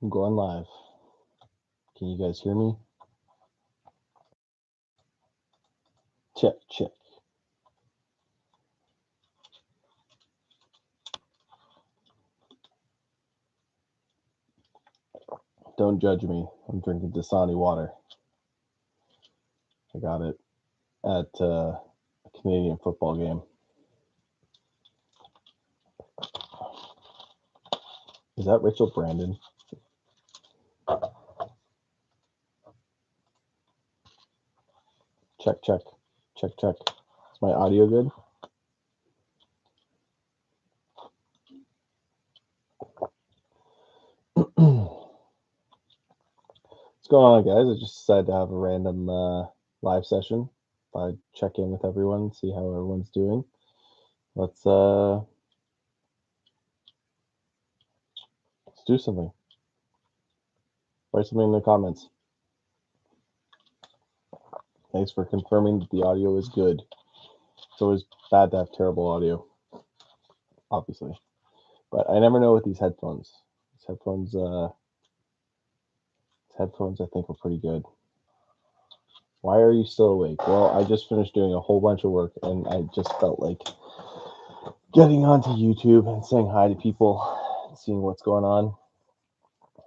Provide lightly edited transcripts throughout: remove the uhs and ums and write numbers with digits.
I'm going live. Can you guys hear me? Check, check. Don't judge me. I'm drinking Dasani water. I got it at a Canadian football game. Is that Rachel Brandon? Check, check. Check, check. Is my audio good? What's going on, guys? I just decided to have a random live session. I'd check in with everyone, see how everyone's doing. Let's do something. Write something in the comments. Thanks for confirming that the audio is good. It's always bad to have terrible audio, obviously. But I never know with these headphones. These headphones I think are pretty good. Why are you still awake? Well, I just finished doing a whole bunch of work and I just felt like getting onto YouTube and saying hi to people, seeing what's going on.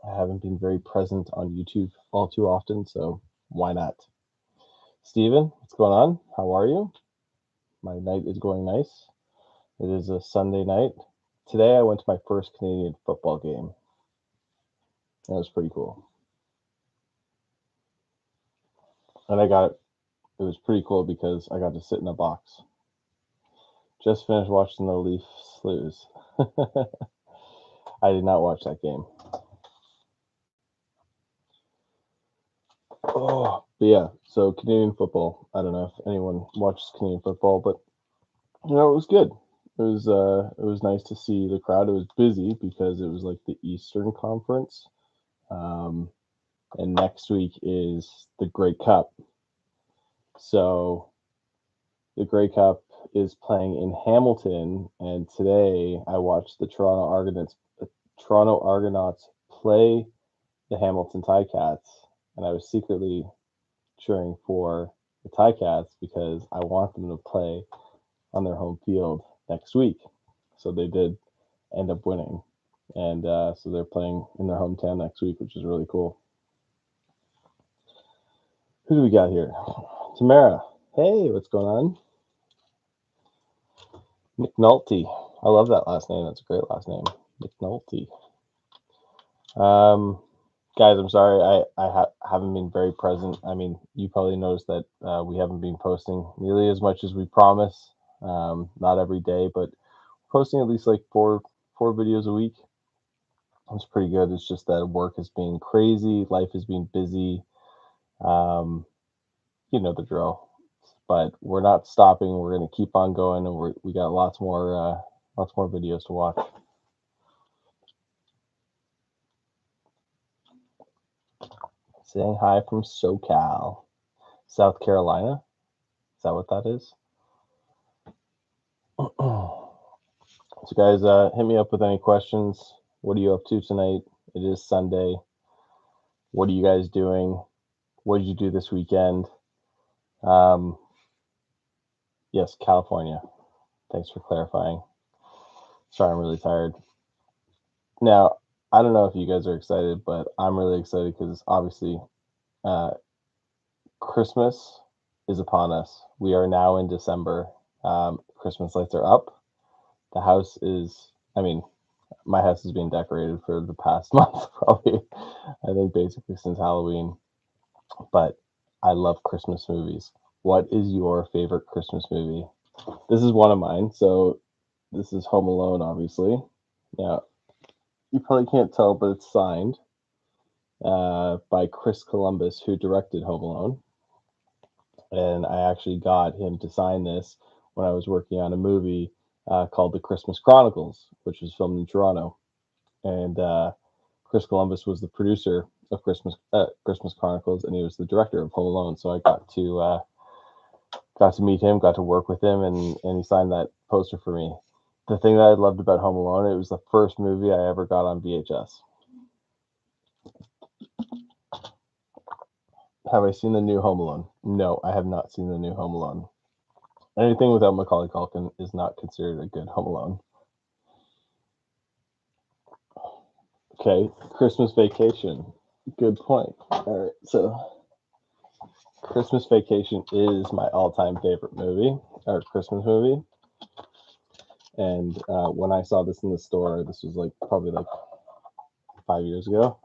I haven't been very present on YouTube all too often, so why not? Steven, what's going on? How are you? My night is going nice. It is a Sunday night. Today I went to my first Canadian football game. That was pretty cool. And it was pretty cool because I got to sit in a box. Just finished watching the Leafs lose. I did not watch that game. Oh, but yeah, so Canadian football. I don't know if anyone watches Canadian football, but it was good. It was nice to see the crowd. It was busy because it was like the Eastern Conference. And next week is the Grey Cup. So the Grey Cup is playing in Hamilton, and today I watched the Toronto Argonauts play the Hamilton Ticats, and I was secretly cheering for the Ticats because I want them to play on their home field next week. So they did end up winning, and so they're playing in their hometown next week, which is really cool. Who do we got here? Tamara. Hey, what's going on? McNulty. I love that last name. That's a great last name. McNulty. Guys, I'm sorry I haven't been very present. I mean, you probably noticed that we haven't been posting nearly as much as we promise. Not every day, but posting at least like four videos a week. That's pretty good. It's just that work has been crazy. Life has been busy. You know the drill. But we're not stopping. We're going to keep on going, and we got lots more videos to watch. Saying hi from SoCal, South Carolina. Is that what that is? So guys, hit me up with any questions. What are you up to tonight? It is Sunday. What are you guys doing? What did you do this weekend? Yes, California. Thanks for clarifying. Sorry, I'm really tired. Now, I don't know if you guys are excited, but I'm really excited because obviously Christmas is upon us. We are now in December. Christmas lights are up. The house is, my house has been decorated for the past month, probably, I think basically since Halloween. But I love Christmas movies. What is your favorite Christmas movie? This is one of mine. So this is Home Alone, obviously. Now, you probably can't tell, but it's signed by Chris Columbus, who directed Home Alone. And I actually got him to sign this when I was working on a movie called The Christmas Chronicles, which was filmed in Toronto. And Chris Columbus was the producer of Christmas Chronicles, and he was the director of Home Alone. So I got to meet him, got to work with him, and he signed that poster for me. The thing that I loved about Home Alone, it was the first movie I ever got on VHS. Have I seen the new Home Alone? No, I have not seen the new Home Alone. Anything without Macaulay Culkin is not considered a good Home Alone. Okay, Christmas Vacation. Good point. All right, so Christmas Vacation is my all-time favorite movie, or Christmas movie. And when I saw this in the store, this was like probably like 5 years ago.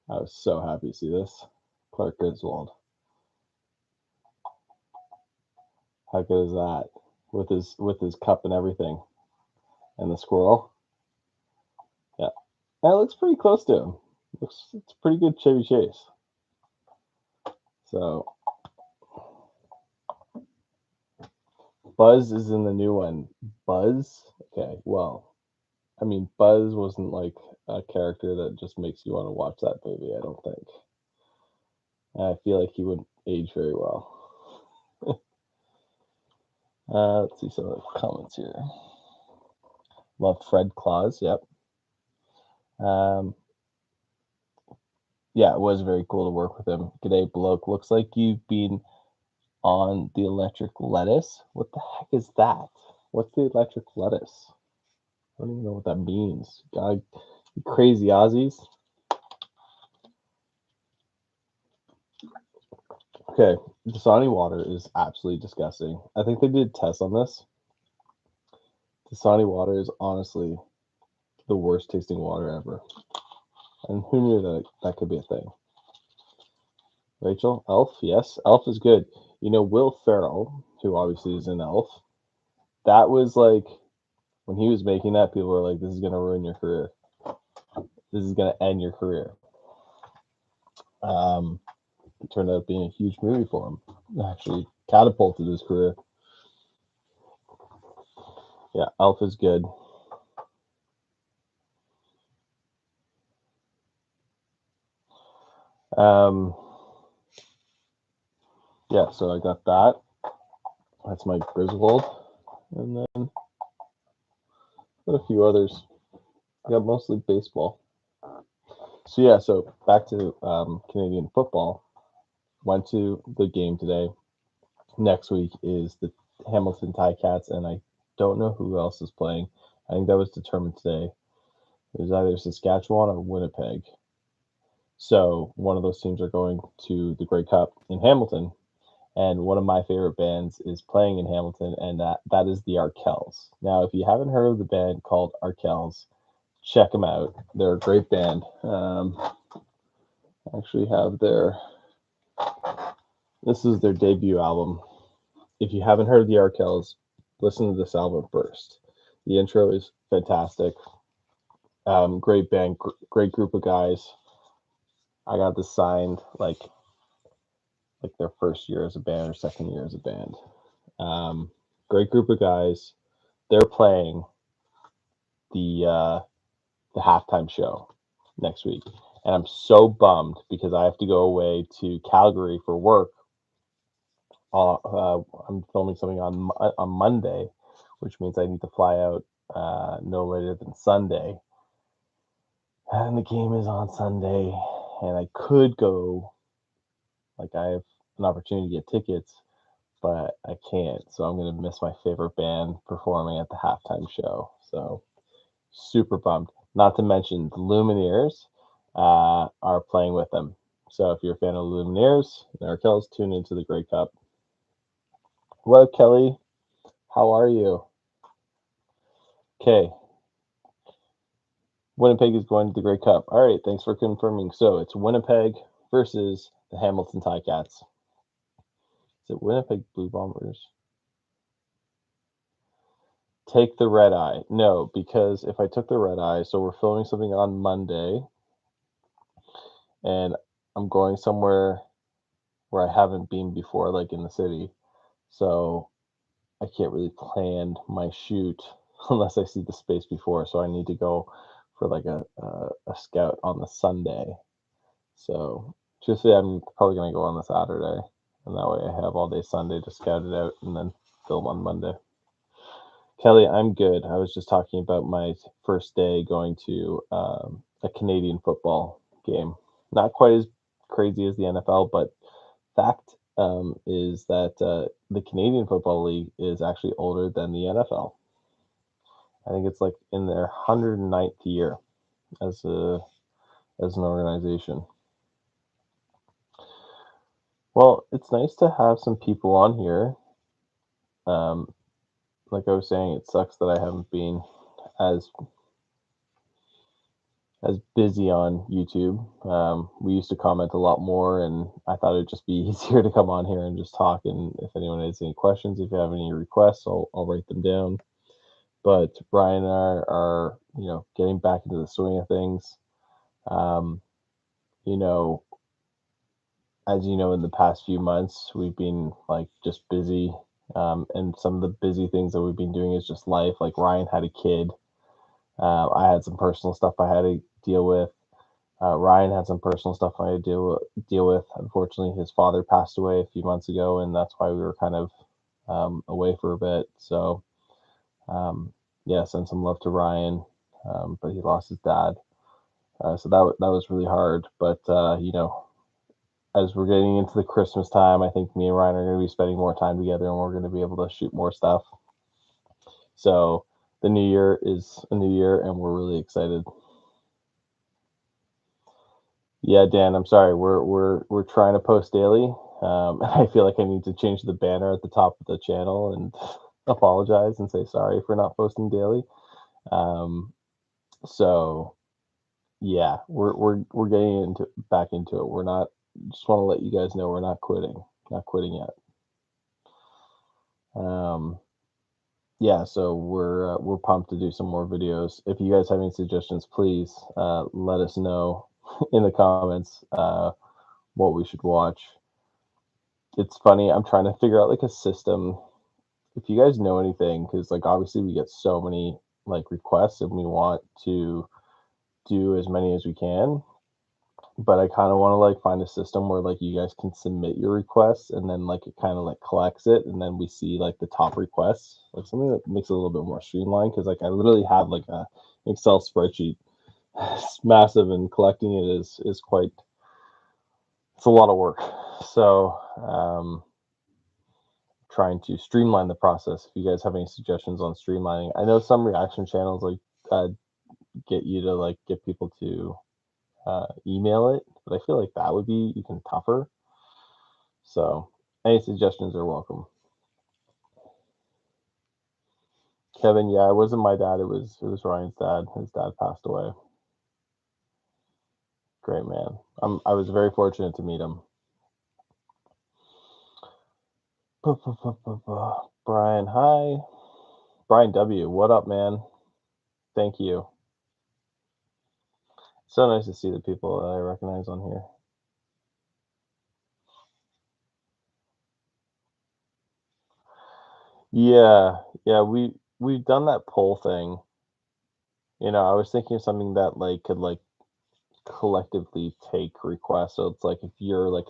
I was so happy to see this. Clark Griswold. How good is that? With his cup and everything, and the squirrel. Yeah, that looks pretty close to him. It's pretty good Chevy Chase. So Buzz is in the new one. Buzz? Okay, well, I mean, Buzz wasn't like a character that just makes you want to watch that movie, I don't think. I feel like he wouldn't age very well. Let's see some of the comments here. Love Fred Claus, yep. Yeah, it was very cool to work with him. G'day, bloke. Looks like you've been on the electric lettuce. What the heck is that? What's the electric lettuce? I don't even know what that means. God, you crazy Aussies. Okay, Dasani water is absolutely disgusting. I think they did tests on this. Dasani water is honestly the worst tasting water ever. And who knew that that could be a thing? Rachel, Elf, yes, Elf is good. You know, Will Ferrell, who obviously is in Elf, that was like, when he was making that, people were like, this is going to ruin your career. This is going to end your career. It turned out being a huge movie for him. It actually catapulted his career. Yeah, Elf is good. Yeah, so I got that. That's my Griswold. And then got a few others. I got mostly baseball. So yeah, so back to Canadian football. Went to the game today. Next week is the Hamilton Ticats, and I don't know who else is playing. I think that was determined today. It was either Saskatchewan or Winnipeg. So one of those teams are going to the Grey Cup in Hamilton, and one of my favorite bands is playing in Hamilton, and that is the Arkells. Now, if you haven't heard of the band called Arkells, check them out. They're a great band. I actually have this is their debut album. If you haven't heard of the Arkells, listen to this album first. The intro is fantastic. Great band, great group of guys. I got this signed like their first year as a band or second year as a band. Great group of guys. They're playing the halftime show next week, and I'm so bummed because I have to go away to Calgary for work. I'm filming something on Monday, which means I need to fly out no later than Sunday. And the game is on Sunday, and I could go. Like, I have an opportunity to get tickets, but I can't. So I'm gonna miss my favorite band performing at the halftime show. So super bummed. Not to mention the Lumineers are playing with them. So if you're a fan of the Lumineers and Arkells, tune into the Grey Cup. Hello, Kelly. How are you? Okay. Winnipeg is going to the Grey Cup. All right, thanks for confirming. So it's Winnipeg versus the Hamilton Ticats. Is it Winnipeg Blue Bombers? Take the red eye. No, because if I took the red eye, so we're filming something on Monday, and I'm going somewhere where I haven't been before, like in the city. So I can't really plan my shoot unless I see the space before. So I need to go for like a scout on the Sunday. So truthfully, I'm probably gonna go on the Saturday, and that way I have all day Sunday to scout it out and then film on Monday. Kelly, I'm good. I was just talking about my first day going to a Canadian football game. Not quite as crazy as the NFL, but fact is that the Canadian Football League is actually older than the NFL. I think it's like in their 109th year as an organization. Well, it's nice to have some people on here. Um, like I was saying, it sucks that I haven't been as busy on YouTube. We used to comment a lot more, and I thought it'd just be easier to come on here and just talk. And if anyone has any questions, if you have any requests, I'll write them down. But Brian and I are getting back into the swing of things. Um, you know, as you know, in the past few months, we've been like just busy. And some of the busy things that we've been doing is just life. Like Ryan had a kid. I had some personal stuff I had to deal with. Ryan had some personal stuff I had to deal with. Unfortunately, his father passed away a few months ago, and that's why we were kind of away for a bit. So, yeah, send some love to Ryan, but he lost his dad, so that was really hard. But as we're getting into the Christmas time, I think me and Ryan are going to be spending more time together, and we're going to be able to shoot more stuff. So the new year is a new year, and we're really excited. Yeah, Dan, I'm sorry. We're trying to post daily. I feel like I need to change the banner at the top of the channel and apologize and say sorry for not posting daily. Um, so yeah, we're getting into back into it. We're not. Just want to let you guys know we're not quitting. Not quitting yet. Um, yeah, so we're pumped to do some more videos. If you guys have any suggestions, please let us know in the comments what we should watch. It's funny. I'm trying to figure out like a system. If you guys know anything, because like obviously we get so many like requests and we want to do as many as we can, but I kind of want to like find a system where like you guys can submit your requests and then like it kind of like collects it and then we see like the top requests, like something that makes it a little bit more streamlined. Because like I literally have like a Excel spreadsheet, it's massive, and collecting it is quite, it's a lot of work. So trying to streamline the process. If you guys have any suggestions on streamlining, I know some reaction channels like get you to like get people to email it, but I feel like that would be even tougher. So any suggestions are welcome. Kevin, yeah, it wasn't my dad. It was Ryan's dad. His dad passed away. Great man. I was very fortunate to meet him. Brian, hi. Brian W, what up, man? Thank you. So nice to see the people that I recognize on here. Yeah, we've done that poll thing. I was thinking of something that like could like collectively take requests. So it's like if you're like,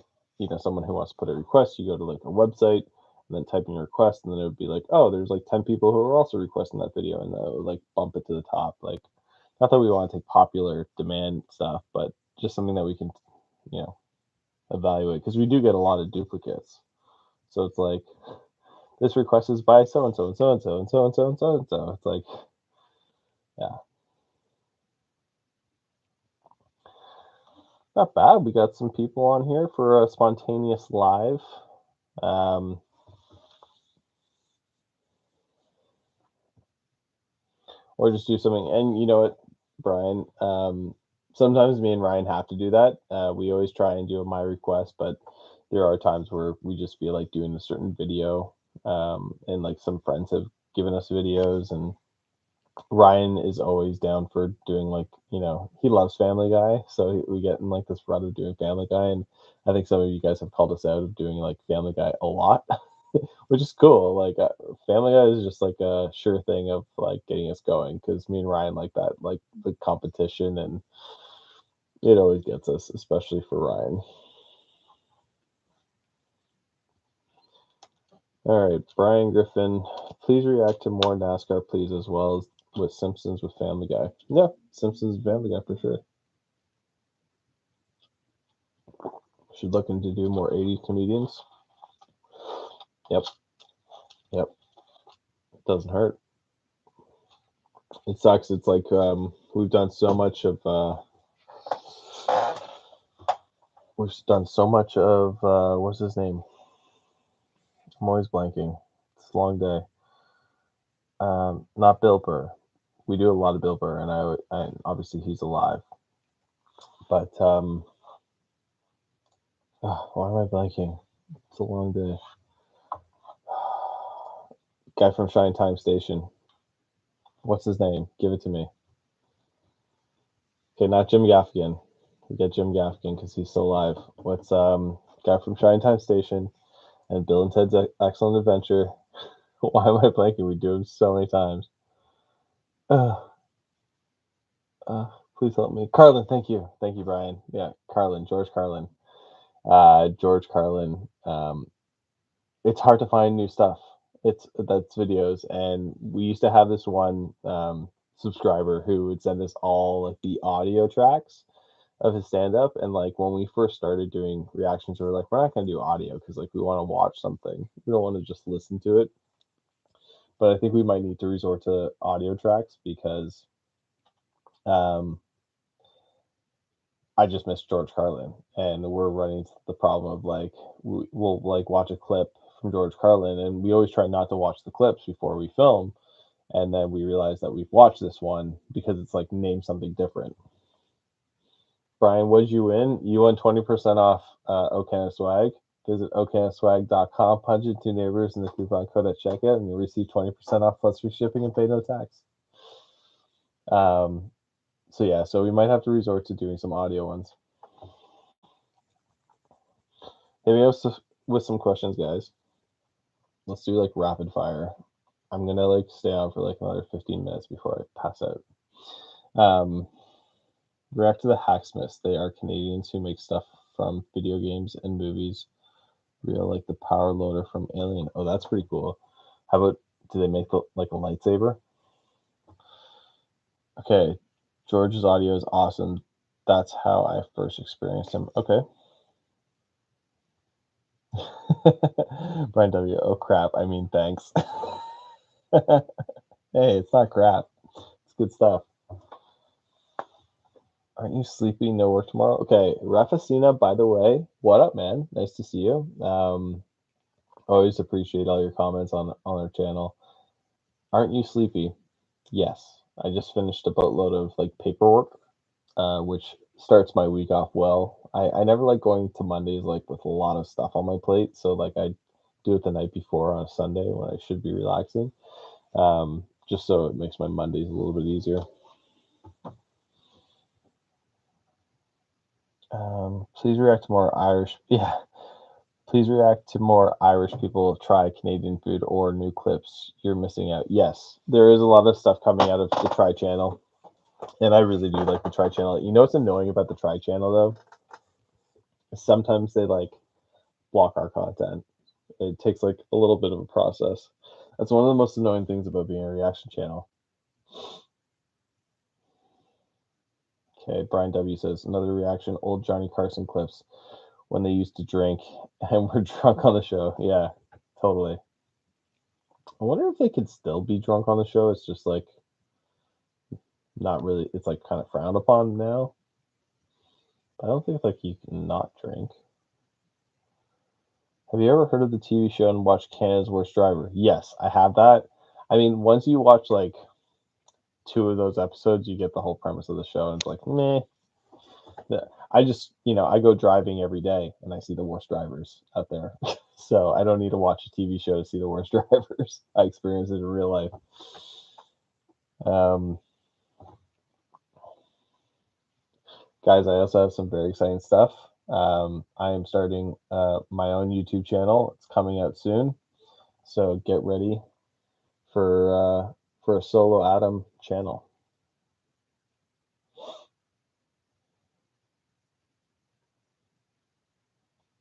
someone who wants to put a request, you go to like a website and then type in your request, and then it would be like, oh, there's like 10 people who are also requesting that video, and they'll like bump it to the top. Like, not that we want to take popular demand stuff, but just something that we can, you know, evaluate, because we do get a lot of duplicates. So it's like this request is by so and so and so and so and so and so and so and so. It's like, yeah, not bad. We got some people on here for a spontaneous live. Um, or just do something. And you know what, Brian? Sometimes me and Ryan have to do that. We always try and do my request, but there are times where we just feel like doing a certain video. And like some friends have given us videos, and Ryan is always down for doing like, he loves Family Guy, so we get in like this rut of doing Family Guy, and I think some of you guys have called us out of doing like Family Guy a lot, which is cool. Like Family Guy is just like a sure thing of like getting us going, because me and Ryan like that, like the competition, and it always gets us, especially for Ryan. All right, Brian Griffin, please react to more NASCAR, please, as well as with Simpsons with Family Guy. Yeah, Simpsons and Family Guy for sure. should look into do more 80s comedians. Yep. It doesn't hurt. It sucks. It's like we've done so much of what's his name? I'm always blanking. It's a long day. Not Bill Burr. We do a lot of Bill Burr, and obviously he's alive. But why am I blanking? It's a long day. Guy from Shine Time Station. What's his name? Give it to me. Okay, not Jim Gaffigan. We get Jim Gaffigan because he's still alive. What's guy from Shine Time Station and Bill and Ted's Excellent Adventure? Why am I blanking? We do him so many times. Please help me. Carlin, thank you, Brian. Yeah, Carlin, George Carlin. George Carlin. It's hard to find new stuff. That's videos, and we used to have this one subscriber who would send us all like the audio tracks of his stand-up, and like when we first started doing reactions, we were like, we're not going to do audio because like we want to watch something. We don't want to just listen to it. But I think we might need to resort to audio tracks because I just missed George Carlin, and we're running into the problem of like we'll like watch a clip from George Carlin, and we always try not to watch the clips before we film, and then we realize that we've watched this one because it's like name something different. Brian, what did you win? You won 20% off Okana Swag. Visit okanaswag.com, punch it to neighbors in the coupon code at checkout, and you'll receive 20% off plus free shipping and pay no tax. So yeah, so we might have to resort to doing some audio ones. Hit me up with some questions, guys. Let's do like rapid fire. I'm gonna like stay on for like another 15 minutes before I pass out. React to the Hacksmiths. They are Canadians who make stuff from video games and movies. Real like the power loader from Alien. Oh, that's pretty cool. How about, do they make like a lightsaber? Okay, George's audio is awesome. That's how I first experienced him. Okay. Brian W. Oh crap. I mean, thanks. Hey, it's not crap. It's good stuff. Aren't you sleepy? No work tomorrow? Okay, Rafacina, by the way, what up, man? Nice to see you. Always appreciate all your comments on our channel. Aren't you sleepy? Yes. I just finished a boatload of like paperwork, which starts my week off well. I never like going to Mondays like with a lot of stuff on my plate, so like I do it the night before on a Sunday when I should be relaxing, just so it makes my Mondays a little bit easier. Please react to more Irish. Yeah. Please react to more Irish people try Canadian food or new clips. You're missing out. Yes, there is a lot of stuff coming out of the Try channel, and I really do like the Try channel. You know what's annoying about the Try channel though? Sometimes they like block our content. It takes like a little bit of a process. That's one of the most annoying things about being a reaction channel. Okay, Brian W says another reaction: old Johnny Carson clips when they used to drink and were drunk on the show. Yeah, totally. I wonder if they could still be drunk on the show. It's just like not really. It's like kind of frowned upon now. I don't think like you can not drink. Have you ever heard of the TV show and watched Canada's Worst Driver? Yes, I have that. I mean, once you watch like 2 of those episodes, you get the whole premise of the show, and it's like, meh. I just, I go driving every day, and I see the worst drivers out there. So I don't need to watch a TV show to see the worst drivers. I experience it in real life. Guys, I also have some very exciting stuff. I am starting my own YouTube channel. It's coming out soon, so get ready for a solo Adam channel.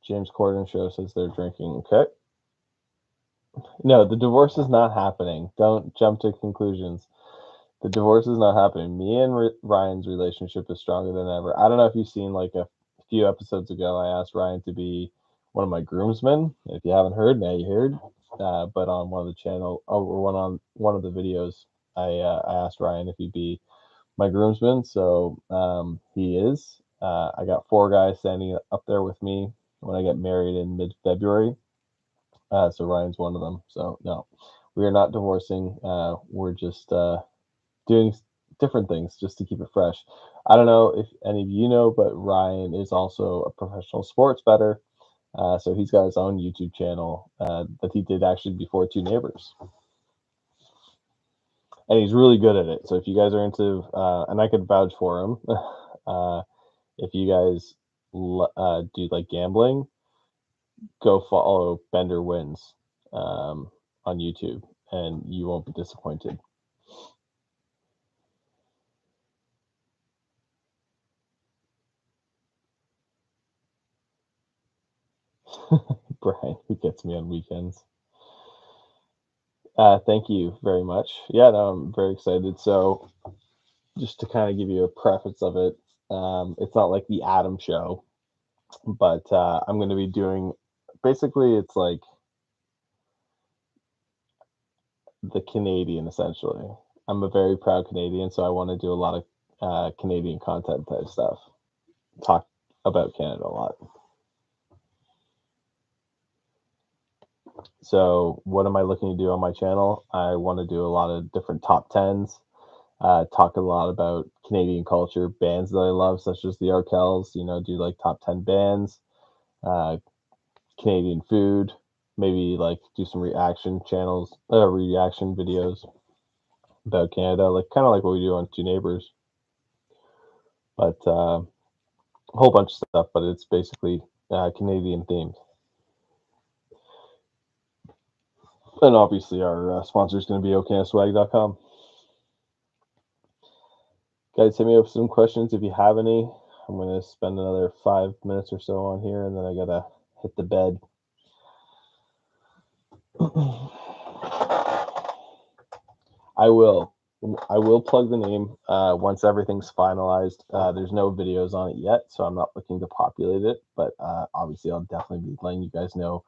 James Corden show says they're drinking. Okay. No, the divorce is not happening. Don't jump to conclusions. The divorce is not happening. Me and Ryan's relationship is stronger than ever. I don't know if you've seen like a few episodes ago, I asked Ryan to be one of my groomsmen. If you haven't heard, now you heard. But on one of the channel, or one of the videos, I asked Ryan if he'd be my groomsman. So he is. I got 4 guys standing up there with me when I get married in mid-February. So Ryan's one of them. So no, we are not divorcing. We're just doing different things just to keep it fresh. I don't know if any of you know, but Ryan is also a professional sports bettor. So he's got his own YouTube channel that he did actually before Two Neighbors, and he's really good at it. So if you guys are into, and I could vouch for him, if you guys do like gambling, go follow Bender Wins on YouTube, and you won't be disappointed. Brian, who gets me on weekends. Thank you very much. Yeah, no, I'm very excited. So, just to kind of give you a preface of it, it's not like the Adam Show, but I'm going to be doing basically it's like the Canadian essentially. I'm a very proud Canadian, so I want to do a lot of Canadian content type stuff. Talk about Canada a lot. So, what am I looking to do on my channel? I want to do a lot of different top tens. Talk a lot about Canadian culture, bands that I love, such as the Arkells. Do like top 10 bands, Canadian food, maybe like do some reaction videos about Canada, like kind of like what we do on Two Neighbors, but a whole bunch of stuff. But it's basically Canadian themed. And obviously, our sponsor is going to be oknswag.com. Guys, hit me up with some questions if you have any. I'm going to spend another 5 minutes or so on here, and then I got to hit the bed. I will plug the name once everything's finalized. There's no videos on it yet, so I'm not looking to populate it. But obviously, I'll definitely be letting you guys know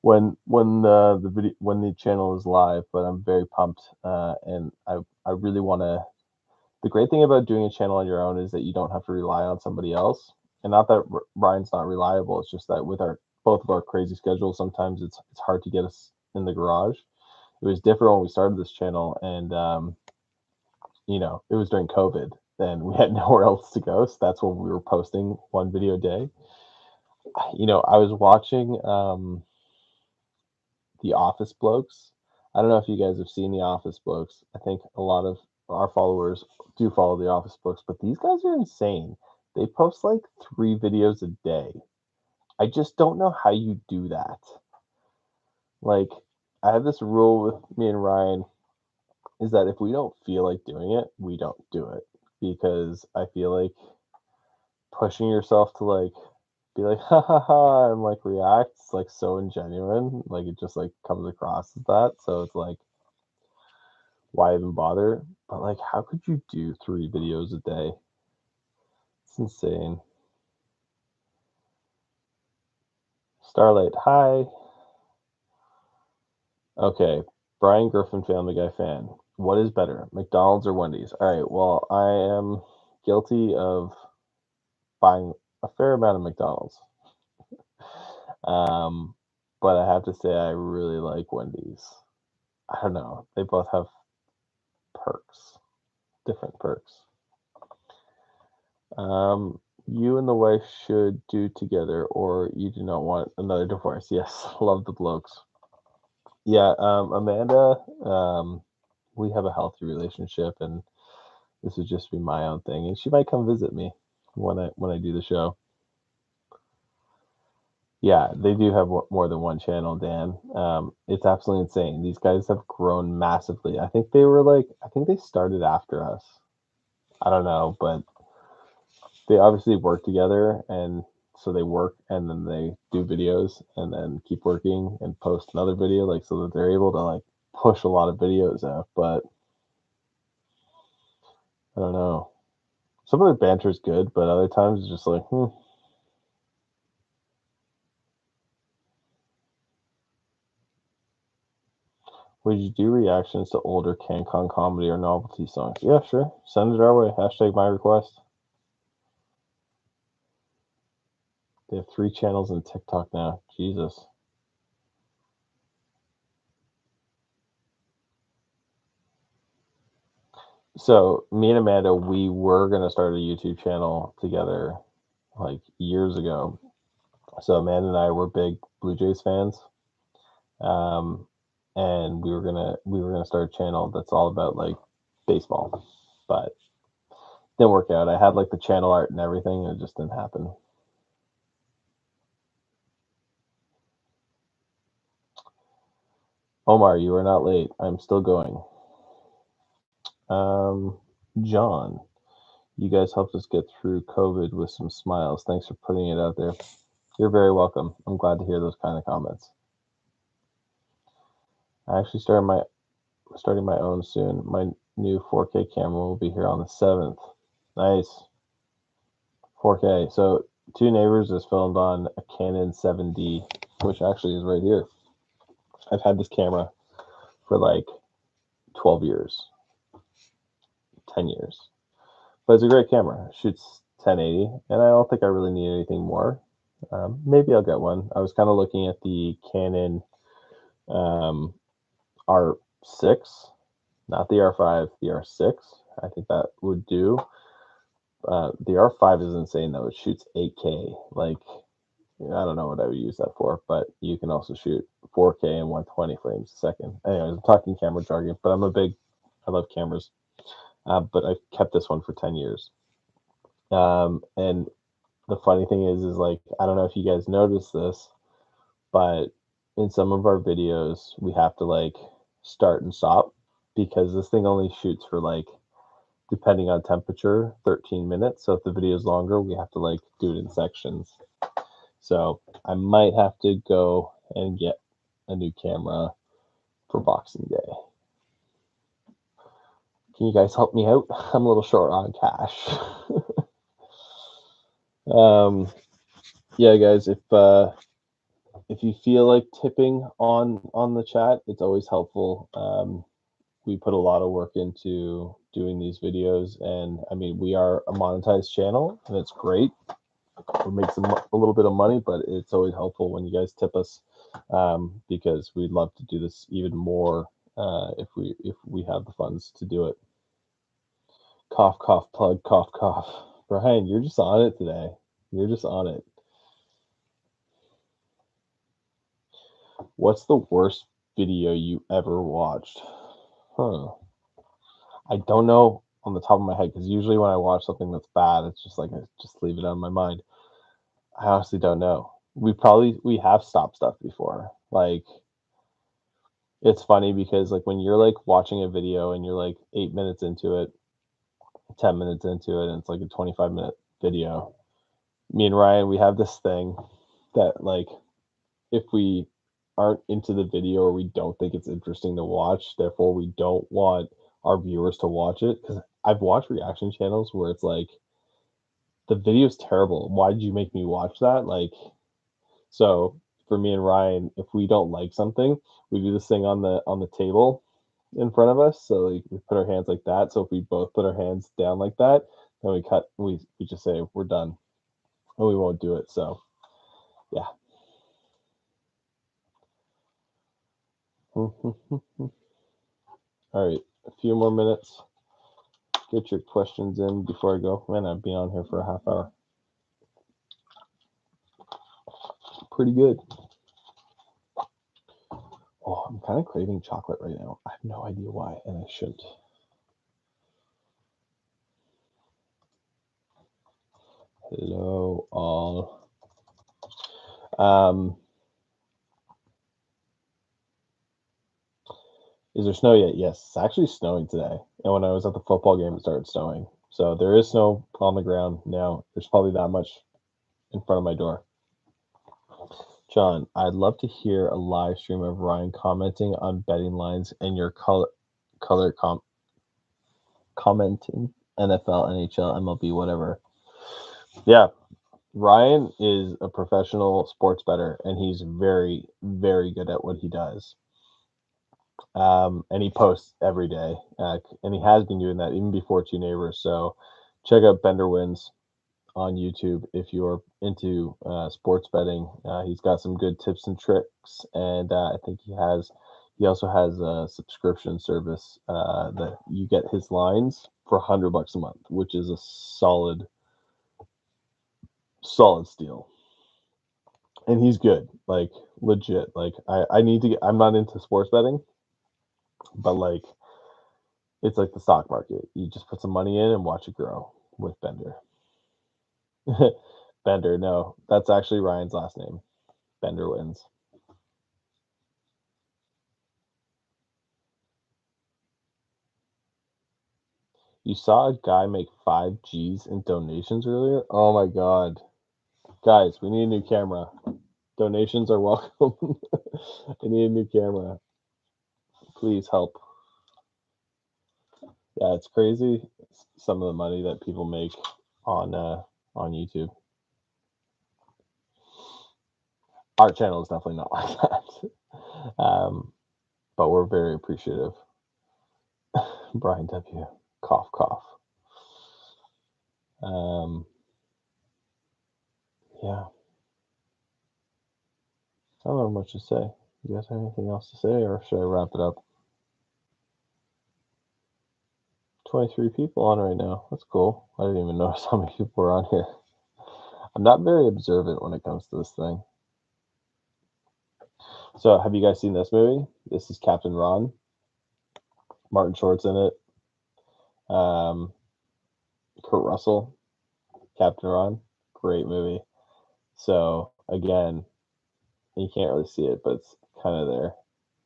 when the channel is live. But I'm very pumped, and I really want to. The great thing about doing a channel on your own is that you don't have to rely on somebody else. And not that Ryan's not reliable. It's just that with both of our crazy schedules, sometimes it's hard to get us in the garage. It was different when we started this channel, and it was during COVID, and we had nowhere else to go. So that's when we were posting one video a day. I was watching The Office Blokes. I don't know if you guys have seen The Office Blokes. I think a lot of our followers do follow The Office Blokes, but these guys are insane. They post like 3 videos a day. I just don't know how you do that. Like, I have this rule with me and Ryan is that if we don't feel like doing it, we don't do it. Because I feel like pushing yourself to like be like ha ha ha and like react, it's like so ingenuine. Like it just like comes across as that. So it's like, why even bother? But like, how could you do 3 videos a day? It's insane. Starlight, hi. Okay, Brian Griffin, Family Guy fan. What is better, McDonald's or Wendy's? All right, well, I am guilty of buying a fair amount of McDonald's. But I have to say, I really like Wendy's. I don't know. They both have perks, different perks. You and the wife should do together, or you do not want another divorce. Yes, love the blokes. Yeah, Amanda, we have a healthy relationship, and this would just be my own thing. And she might come visit me when I do the show. Yeah, they do have more than one channel, Dan. It's absolutely insane. These guys have grown massively. I think they started after us. I don't know, but they obviously work together, and so they work and then they do videos and then keep working and post another video, like so that they're able to like push a lot of videos out. But I don't know. Some of their banter is good, but other times it's just like, Would you do reactions to older CanCon comedy or novelty songs? Yeah, sure. Send it our way. Hashtag my request. They have 3 channels in TikTok now. Jesus. So me and Amanda, we were gonna start a YouTube channel together like years ago. So Amanda and I were big Blue Jays fans, and we were gonna start a channel that's all about like baseball, but didn't work out. I had like the channel art and everything, and it just didn't happen. Omar, you are not late. I'm still going. John, you guys helped us get through COVID with some smiles. Thanks for putting it out there. You're very welcome. I'm glad to hear those kind of comments. I actually starting my own soon. My new 4K camera will be here on the 7th. Nice. 4K. So Two Neighbors is filmed on a Canon 7D, which actually is right here. I've had this camera for like 12 years, 10 years. But it's a great camera. It shoots 1080, and I don't think I really need anything more. Maybe I'll get one. I was kind of looking at the Canon R6, not the R5, the R6. I think that would do. The R5 is insane though. It shoots 8K. Like, I don't know what I would use that for, but you can also shoot 4K and 120 frames a second. Anyways, I'm talking camera jargon, but I love cameras. But I've kept this one for 10 years. And the funny thing is like, I don't know if you guys noticed this, but in some of our videos, we have to like start and stop because this thing only shoots for like, depending on temperature, 13 minutes. So if the video is longer, we have to like do it in sections. So I might have to go and get a new camera for Boxing Day. Can you guys help me out? I'm a little short on cash. Yeah, guys, if you feel like tipping on the chat, it's always helpful. We put a lot of work into doing these videos, and I mean, we are a monetized channel, and it's great. It makes a little bit of money, but it's always helpful when you guys tip us, because we'd love to do this even more if we have the funds to do it. Cough, cough, plug, cough, cough. Brian, you're just on it today. You're just on it. What's the worst video you ever watched? I don't know on the top of my head, because usually when I watch something that's bad, it's just like I just leave it on my mind. I honestly don't know. We have stopped stuff before. Like, it's funny because like when you're like watching a video and you're like 8 minutes into it, 10 minutes into it, and it's like a 25-minute video. Me and Ryan, we have this thing that like if we aren't into the video or we don't think it's interesting to watch, therefore we don't want our viewers to watch it. Because I've watched reaction channels where it's like, the video's terrible. Why did you make me watch that? Like, so for me and Ryan, if we don't like something, we do this thing on the table in front of us. So like, we put our hands like that. So if we both put our hands down like that, then we just say we're done, and we won't do it. So yeah. All right, a few more minutes. Get your questions in before I go. Man, I've been on here for a half hour. Pretty good. Oh, I'm kind of craving chocolate right now. I have no idea why, and I shouldn't. Hello, all. Is there snow yet? Yes, it's actually snowing today. And when I was at the football game, it started snowing. So there is snow on the ground now. There's probably that much in front of my door. John, I'd love to hear a live stream of Ryan commenting on betting lines and your color commenting NFL, NHL, MLB, whatever. Yeah, Ryan is a professional sports bettor, and he's very, very good at what he does. And he posts every day, and he has been doing that even before Two Neighbors. So check out Bender Wins on YouTube if you're into sports betting. He's got some good tips and tricks, and I think he also has a subscription service that you get his lines for $100 a month, which is a solid steal. And he's good, like legit. Like I need to get. I'm not into sports betting, but like it's like the stock market. You just put some money in and watch it grow with Bender. Bender, no, that's actually Ryan's last name. Bender Wins. You saw a guy make 5 G's in donations earlier? Oh my god. Guys, we need a new camera. Donations are welcome. I need a new camera. Please help. Yeah, it's crazy some of the money that people make on YouTube. Our channel is definitely not like that. But we're very appreciative. Brian W. Cough cough. Yeah. I don't know much to say. You guys have anything else to say, or should I wrap it up? 23 people on right now. That's cool. I didn't even notice how many people were on here. I'm not very observant when it comes to this thing. So, have you guys seen this movie? This is Captain Ron. Martin Short's in it. Kurt Russell, Captain Ron. Great movie. So, again, you can't really see it, but it's kind of there.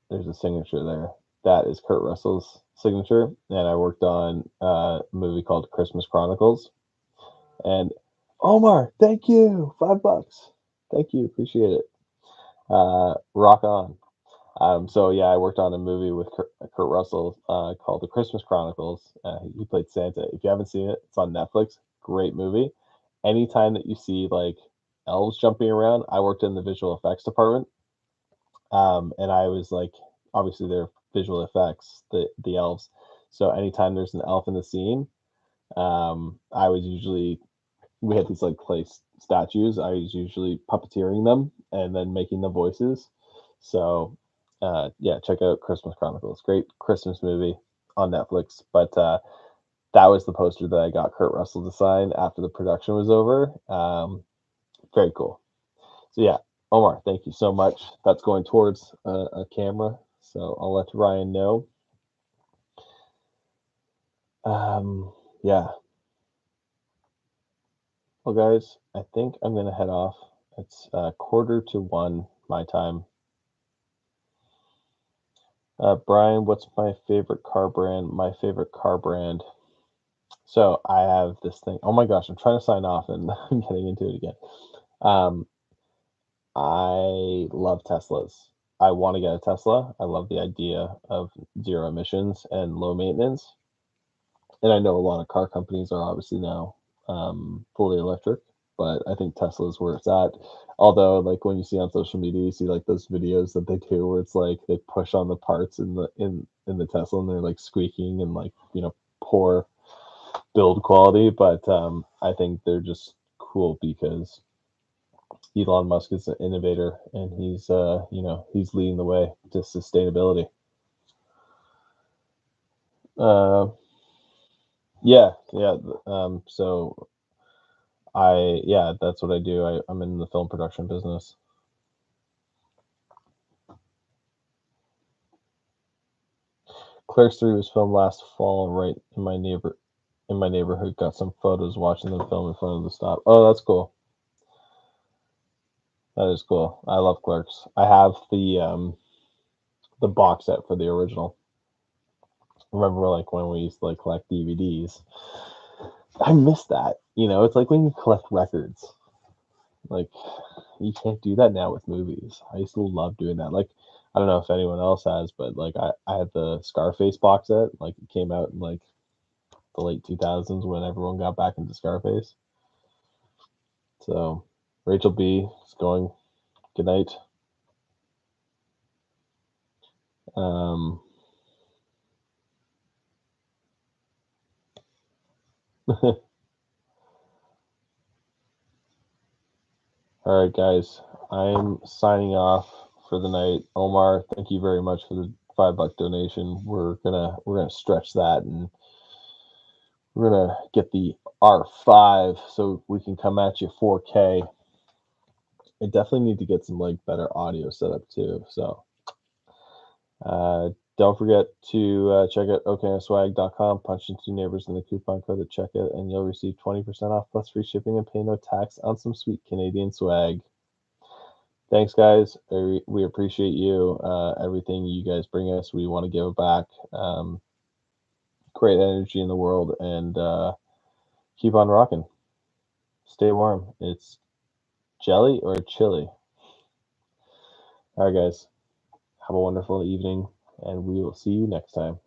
There's a signature there. That is Kurt Russell's signature. And I worked on a movie called Christmas Chronicles. And Omar, thank you. $5. Thank you. Appreciate it. Rock on. So yeah, I worked on a movie with Kurt Russell called The Christmas Chronicles. He played Santa. If you haven't seen it, it's on Netflix. Great movie. Anytime that you see like elves jumping around, I worked in the visual effects department, and I was like, obviously they're visual effects, the elves. So anytime there's an elf in the scene, I was usually we had these like clay statues. I was usually puppeteering them and then making the voices. So yeah, check out Christmas Chronicles. Great Christmas movie on Netflix. But that was the poster that I got Kurt Russell to sign after the production was over. Very cool. So yeah, Omar, thank you so much. That's going towards a camera. So I'll let Ryan know. Yeah. Well, guys, I think I'm gonna head off. It's 1:45 my time. Brian, what's my favorite car brand? My favorite car brand. So I have this thing. Oh my gosh, I'm trying to sign off and I'm getting into it again. Um, I love Teslas. I want to get a Tesla. I love the idea of zero emissions and low maintenance. And I know a lot of car companies are obviously now fully electric, but I think Tesla is where it's at. Although, like when you see on social media, you see like those videos that they do where it's like they push on the parts in the Tesla and they're like squeaking and like poor build quality. But I think they're just cool because Elon Musk is an innovator and he's leading the way to sustainability. Uh, yeah, yeah. So yeah, that's what I do. I'm in the film production business. Clerks 3 was filmed last fall, right in my neighborhood. Got some photos watching them film in front of the stop. Oh, that's cool. That is cool. I love Clerks. I have the box set for the original. Remember, like when we used to like collect DVDs. I miss that. It's like when you collect records. Like you can't do that now with movies. I used to love doing that. Like I don't know if anyone else has, but like I had the Scarface box set. Like it came out in like the late 2000s when everyone got back into Scarface. So Rachel B is going. Good night. All right, guys. I'm signing off for the night. Omar, thank you very much for the $5 donation. We're gonna stretch that, and we're gonna get the R5 so we can come at you 4K. I definitely need to get some like better audio setup too. So don't forget to check out oknswag.com, punch in two neighbors in the coupon code at checkout, and you'll receive 20% off plus free shipping and pay no tax on some sweet Canadian swag. Thanks, guys. We appreciate you. Everything you guys bring us, we want to give back. Great energy in the world, and keep on rocking. Stay warm. It's jelly or chili. All right, guys. Have a wonderful evening, and we will see you next time.